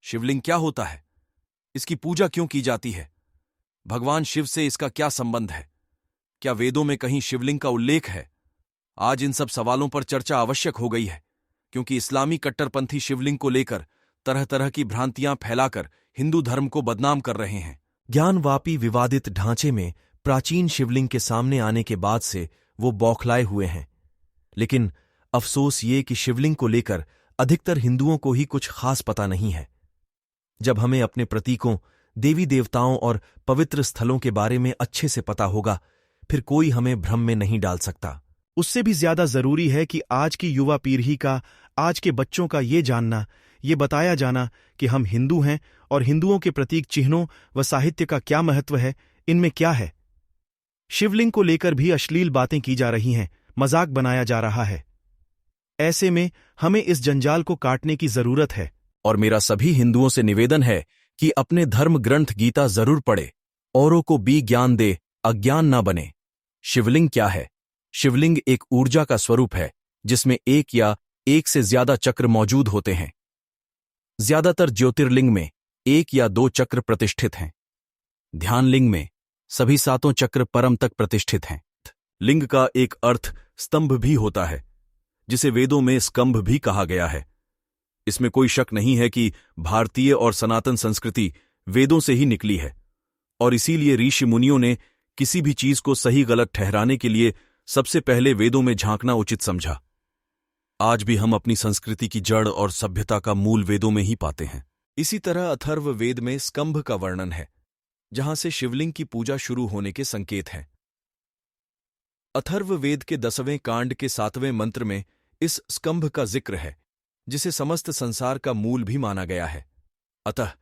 शिवलिंग क्या होता है? इसकी पूजा क्यों की जाती है? भगवान शिव से इसका क्या संबंध है? क्या वेदों में कहीं शिवलिंग का उल्लेख है? आज इन सब सवालों पर चर्चा आवश्यक हो गई है, क्योंकि इस्लामी कट्टरपंथी शिवलिंग को लेकर तरह तरह की भ्रांतियां फैलाकर हिंदू धर्म को बदनाम कर रहे हैं। ज्ञानवापी विवादित ढांचे में प्राचीन शिवलिंग के सामने आने के बाद से वो बौखलाए हुए हैं। लेकिन अफसोस ये कि शिवलिंग को लेकर अधिकतर हिंदुओं को ही कुछ खास पता नहीं है। जब हमें अपने प्रतीकों, देवी देवताओं और पवित्र स्थलों के बारे में अच्छे से पता होगा, फिर कोई हमें भ्रम में नहीं डाल सकता। उससे भी ज्यादा जरूरी है कि आज की युवा पीढ़ी का, आज के बच्चों का ये जानना, ये बताया जाना कि हम हिंदू हैं और हिंदुओं के प्रतीक चिन्हों व साहित्य का क्या महत्व है, इनमें क्या है। शिवलिंग को लेकर भी अश्लील बातें की जा रही हैं, मजाक बनाया जा रहा है। ऐसे में हमें इस जंजाल को काटने की जरूरत है। और मेरा सभी हिंदुओं से निवेदन है कि अपने धर्म ग्रंथ गीता जरूर पढ़े, औरों को भी ज्ञान दे, अज्ञान ना बने। शिवलिंग क्या है? शिवलिंग एक ऊर्जा का स्वरूप है जिसमें एक या एक से ज्यादा चक्र मौजूद होते हैं। ज्यादातर ज्योतिर्लिंग में एक या दो चक्र प्रतिष्ठित हैं। ध्यानलिंग में सभी सातों चक्र परम तक प्रतिष्ठित हैं। लिंग का एक अर्थ स्तंभ भी होता है, जिसे वेदों में स्कंभ भी कहा गया है। इसमें कोई शक नहीं है कि भारतीय और सनातन संस्कृति वेदों से ही निकली है, और इसीलिए ऋषि मुनियों ने किसी भी चीज को सही गलत ठहराने के लिए सबसे पहले वेदों में झांकना उचित समझा। आज भी हम अपनी संस्कृति की जड़ और सभ्यता का मूल वेदों में ही पाते हैं। इसी तरह अथर्व वेद में स्कंभ का वर्णन है, जहां से शिवलिंग की पूजा शुरू होने के संकेत हैं। अथर्व वेद के 10वें कांड के 7वें मंत्र में इस स्कंभ का जिक्र है, जिसे समस्त संसार का मूल भी माना गया है। अतः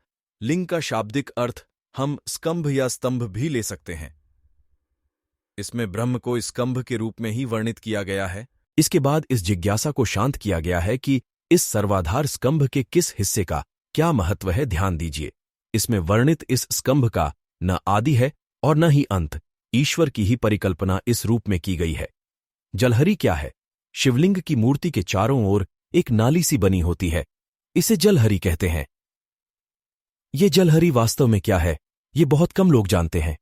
लिंग का शाब्दिक अर्थ हम स्कंभ या स्तंभ भी ले सकते हैं। इसमें ब्रह्म को स्कंभ के रूप में ही वर्णित किया गया है। इसके बाद इस जिज्ञासा को शांत किया गया है कि इस सर्वाधार स्कंभ के किस हिस्से का क्या महत्व है। ध्यान दीजिए, इसमें वर्णित इस स्कंभ का न आदि है और न ही अंत, ईश्वर की ही परिकल्पना इस रूप में की गई है। जलहरी क्या है? शिवलिंग की मूर्ति के चारों ओर एक नाली सी बनी होती है, इसे जलहरी कहते हैं। ये जलहरी वास्तव में क्या है, ये बहुत कम लोग जानते हैं।